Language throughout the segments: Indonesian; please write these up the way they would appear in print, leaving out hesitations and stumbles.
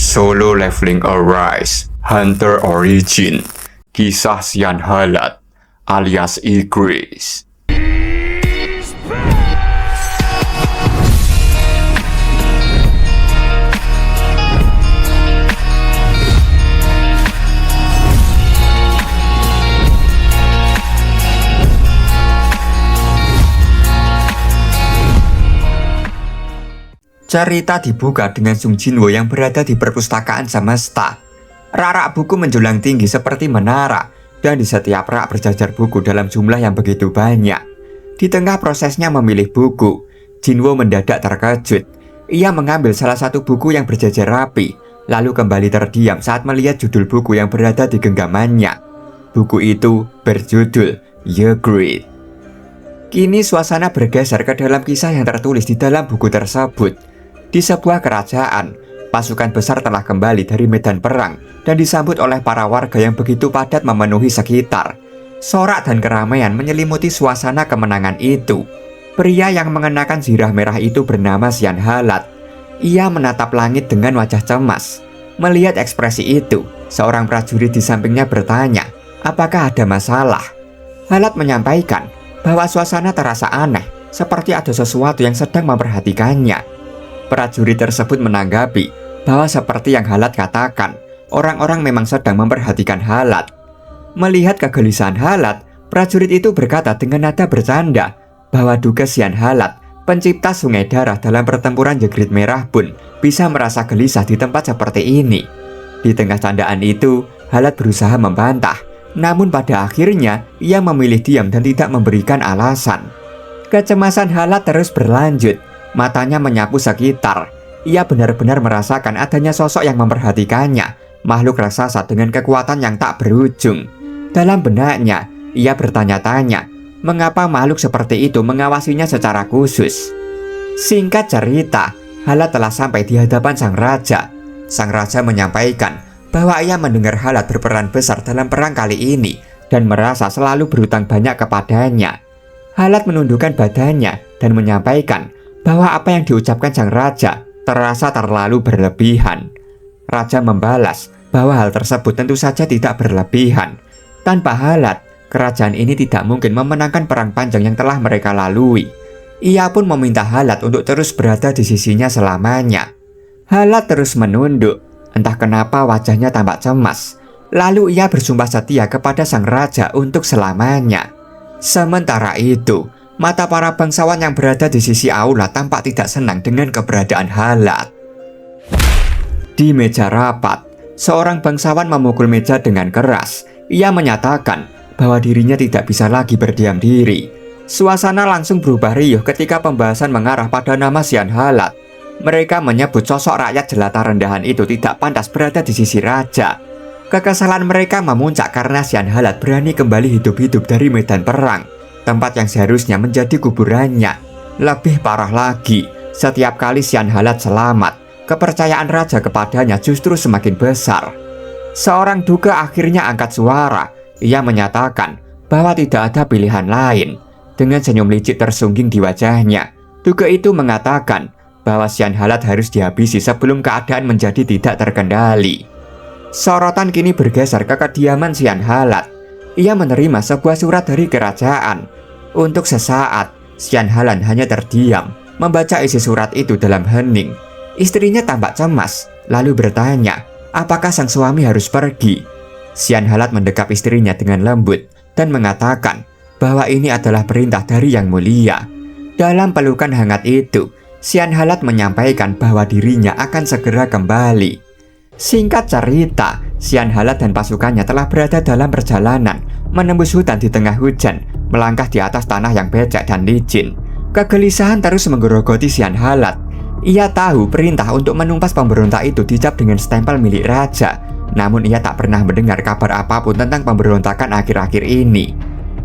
Solo Leveling Arise, Hunter Origin, Kisah Xian Halat alias Igris. Cerita dibuka dengan Sung Jinwo yang berada di perpustakaan semesta. Rak-rak buku menjulang tinggi seperti menara, dan di setiap rak berjajar buku dalam jumlah yang begitu banyak. Di tengah prosesnya memilih buku, Jinwo mendadak terkejut. Ia mengambil salah satu buku yang berjajar rapi, lalu kembali terdiam saat melihat judul buku yang berada di genggamannya. Buku itu berjudul Ygritte. Kini suasana bergeser ke dalam kisah yang tertulis di dalam buku tersebut. Di sebuah kerajaan, pasukan besar telah kembali dari medan perang dan disambut oleh para warga yang begitu padat memenuhi sekitar. Sorak dan keramaian menyelimuti suasana kemenangan itu. Pria yang mengenakan zirah merah itu bernama Xian Halat. Ia menatap langit dengan wajah cemas. Melihat ekspresi itu, seorang prajurit di sampingnya bertanya, apakah ada masalah? Halat menyampaikan bahwa suasana terasa aneh, seperti ada sesuatu yang sedang memperhatikannya. Prajurit tersebut menanggapi bahwa seperti yang Halat katakan, orang-orang memang sedang memperhatikan Halat. Melihat kegelisahan Halat, prajurit itu berkata dengan nada bercanda bahwa duga Xian Halat, pencipta sungai darah dalam pertempuran Ygritte Merah pun bisa merasa gelisah di tempat seperti ini. Di tengah candaan itu, Halat berusaha membantah, namun pada akhirnya ia memilih diam dan tidak memberikan alasan. Kecemasan Halat terus berlanjut. Matanya menyapu sekitar. Ia benar-benar merasakan adanya sosok yang memperhatikannya, makhluk raksasa dengan kekuatan yang tak berujung. Dalam benaknya, ia bertanya-tanya, mengapa makhluk seperti itu mengawasinya secara khusus. Singkat cerita, Halat telah sampai di hadapan sang raja. Sang raja menyampaikan bahwa ia mendengar Halat berperan besar dalam perang kali ini dan merasa selalu berhutang banyak kepadanya. Halat menundukkan badannya dan menyampaikan bahwa apa yang diucapkan sang raja terasa terlalu berlebihan. Raja membalas bahwa hal tersebut tentu saja tidak berlebihan. Tanpa Halat, kerajaan ini tidak mungkin memenangkan perang panjang yang telah mereka lalui. Ia pun meminta Halat untuk terus berada di sisinya selamanya. Halat terus menunduk, entah kenapa wajahnya tampak cemas. Lalu ia bersumpah setia kepada sang raja untuk selamanya. Sementara itu, mata para bangsawan yang berada di sisi aula tampak tidak senang dengan keberadaan Halat. Di meja rapat, seorang bangsawan memukul meja dengan keras. Ia menyatakan bahwa dirinya tidak bisa lagi berdiam diri. Suasana langsung berubah riuh ketika pembahasan mengarah pada nama Xian Halat. Mereka menyebut sosok rakyat jelata rendahan itu tidak pantas berada di sisi raja. Kekesalan mereka memuncak karena Xian Halat berani kembali hidup-hidup dari medan perang, tempat yang seharusnya menjadi kuburannya. Lebih parah lagi, setiap kali Xian Halat selamat, kepercayaan raja kepadanya justru semakin besar. Seorang duga akhirnya angkat suara. Ia menyatakan bahwa tidak ada pilihan lain. Dengan senyum licik tersungging di wajahnya, duga itu mengatakan bahwa Xian Halat harus dihabisi sebelum keadaan menjadi tidak terkendali. Sorotan kini bergeser ke kediaman Xian Halat. Ia menerima sebuah surat dari kerajaan. Untuk sesaat, Xian Halat hanya terdiam, membaca isi surat itu dalam hening. Istrinya tampak cemas, lalu bertanya, apakah sang suami harus pergi? Xian Halat mendekap istrinya dengan lembut dan mengatakan bahwa ini adalah perintah dari Yang Mulia. Dalam pelukan hangat itu, Xian Halat menyampaikan bahwa dirinya akan segera kembali. Singkat cerita, Xian Halat dan pasukannya telah berada dalam perjalanan, menembus hutan di tengah hujan, melangkah di atas tanah yang becek dan licin. Kegelisahan terus menggerogoti Xian Halat. Ia tahu perintah untuk menumpas pemberontak itu dicap dengan stempel milik raja. Namun ia tak pernah mendengar kabar apapun tentang pemberontakan akhir-akhir ini.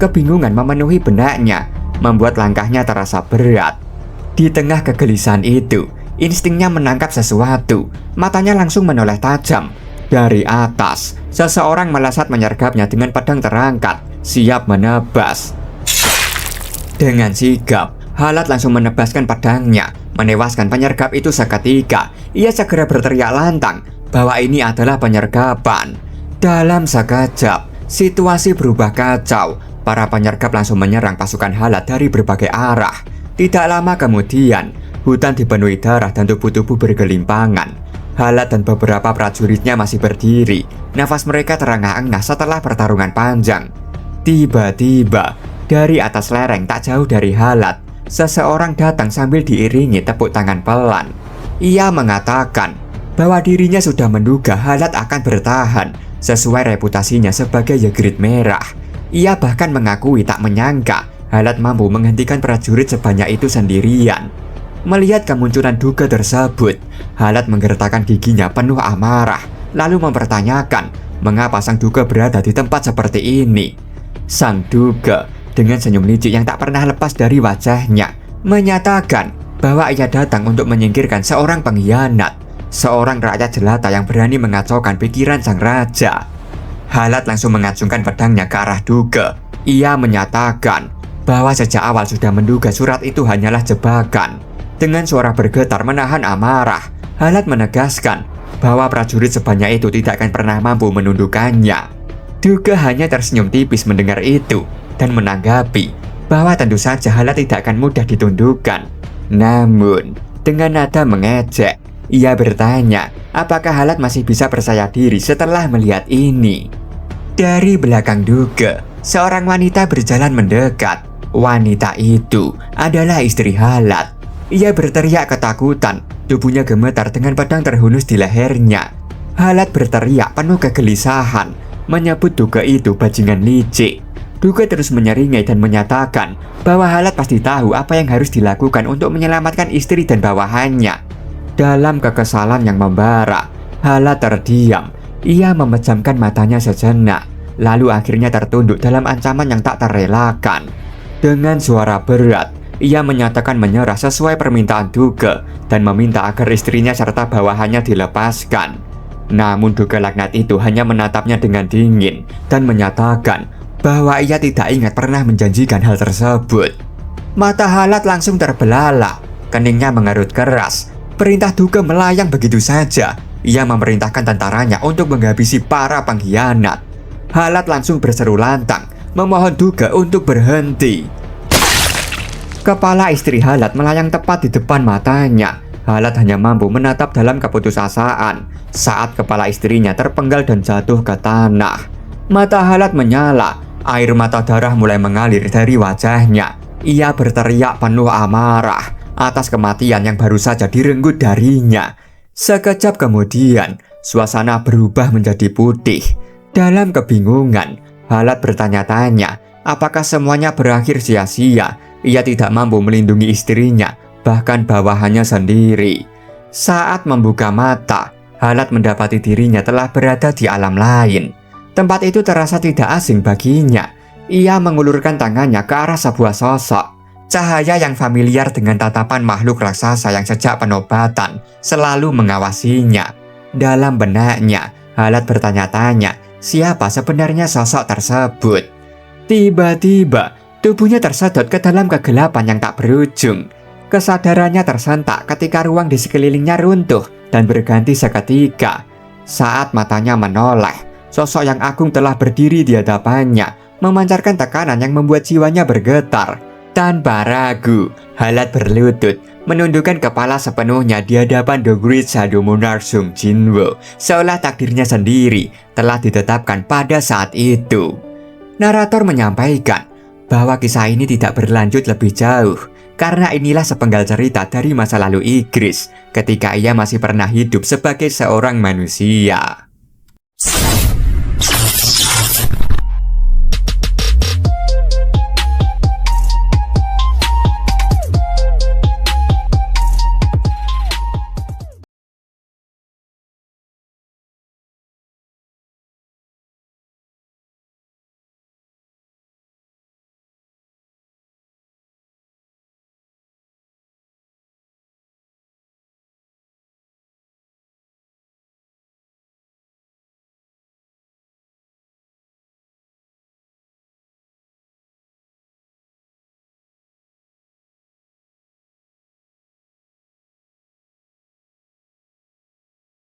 Kebingungan memenuhi benaknya, membuat langkahnya terasa berat. Di tengah kegelisahan itu, instingnya menangkap sesuatu. Matanya langsung menoleh tajam. Dari atas, seseorang melesat menyergapnya dengan pedang terangkat, siap menebas. Dengan sigap, Halat langsung menebaskan pedangnya, menewaskan penyergap itu seketika. Ia segera berteriak lantang bahwa ini adalah penyergapan. Dalam sekejap, situasi berubah kacau. Para penyergap langsung menyerang pasukan Halat dari berbagai arah. Tidak lama kemudian, hutan dipenuhi darah dan tubuh-tubuh bergelimpangan. Halat dan beberapa prajuritnya masih berdiri. Nafas mereka terengah-engah setelah pertarungan panjang. Tiba-tiba, dari atas lereng tak jauh dari Halat, seseorang datang sambil diiringi tepuk tangan pelan. Ia mengatakan bahwa dirinya sudah menduga Halat akan bertahan sesuai reputasinya sebagai Ygritte merah. Ia bahkan mengakui tak menyangka Halat mampu menghentikan prajurit sebanyak itu sendirian. Melihat kemunculan duga tersebut, Halat menggertakkan giginya penuh amarah, lalu mempertanyakan mengapa sang duga berada di tempat seperti ini. Sang duga dengan senyum licik yang tak pernah lepas dari wajahnya menyatakan bahwa ia datang untuk menyingkirkan seorang pengkhianat, seorang rakyat jelata yang berani mengacaukan pikiran sang raja. Halat langsung mengacungkan pedangnya ke arah duga. Ia menyatakan bahwa sejak awal sudah menduga surat itu hanyalah jebakan. Dengan suara bergetar menahan amarah, Halat menegaskan bahwa prajurit sebanyak itu tidak akan pernah mampu menundukkannya. Duga hanya tersenyum tipis mendengar itu dan menanggapi bahwa tentu saja Halat tidak akan mudah ditundukkan. Namun, dengan nada mengejek, ia bertanya apakah Halat masih bisa percaya diri setelah melihat ini. Dari belakang duga, seorang wanita berjalan mendekat. Wanita itu adalah istri Halat. Ia berteriak ketakutan, tubuhnya gemetar dengan pedang terhunus di lehernya. Halat berteriak penuh kegelisahan, menyebut duga itu bajingan licik. Duga terus menyeringai dan menyatakan bahwa Halat pasti tahu apa yang harus dilakukan untuk menyelamatkan istri dan bawahannya. Dalam kekesalan yang membara, Halat terdiam. Ia memejamkan matanya sejenak, lalu akhirnya tertunduk dalam ancaman yang tak terelakkan. Dengan suara berat, ia menyatakan menyerah sesuai permintaan duga dan meminta agar istrinya serta bawahannya dilepaskan. Namun duga laknat itu hanya menatapnya dengan dingin dan menyatakan bahwa ia tidak ingat pernah menjanjikan hal tersebut. Mata Halat langsung terbelalak, keningnya mengerut keras. Perintah duga melayang begitu saja. Ia memerintahkan tentaranya untuk menghabisi para pengkhianat. Halat langsung berseru lantang, memohon duga untuk berhenti. Kepala istri Halat melayang tepat di depan matanya. Halat hanya mampu menatap dalam keputusasaan saat kepala istrinya terpenggal dan jatuh ke tanah. Mata Halat menyala, air mata darah mulai mengalir dari wajahnya. Ia berteriak penuh amarah atas kematian yang baru saja direnggut darinya. Sekejap kemudian, suasana berubah menjadi putih. Dalam kebingungan, Halat bertanya-tanya apakah semuanya berakhir sia-sia. Ia tidak mampu melindungi istrinya, bahkan bawahannya sendiri. Saat membuka mata, Halat mendapati dirinya telah berada di alam lain. Tempat itu terasa tidak asing baginya. Ia mengulurkan tangannya ke arah sebuah sosok. Cahaya yang familiar dengan tatapan makhluk raksasa yang sejak penobatan selalu mengawasinya. Dalam benaknya, Halat bertanya-tanya siapa sebenarnya sosok tersebut. Tiba-tiba, tubuhnya tersedot ke dalam kegelapan yang tak berujung. Kesadarannya tersentak ketika ruang di sekelilingnya runtuh dan berganti seketika. Saat matanya menoleh, sosok yang agung telah berdiri di hadapannya, memancarkan tekanan yang membuat jiwanya bergetar. Tanpa ragu, Halat berlutut, menundukkan kepala sepenuhnya di hadapan The Great Shadow Monarch Sung Jinwoo, seolah takdirnya sendiri telah ditetapkan pada saat itu. Narator menyampaikan bahwa kisah ini tidak berlanjut lebih jauh karena inilah sepenggal cerita dari masa lalu Ygritte ketika ia masih pernah hidup sebagai seorang manusia.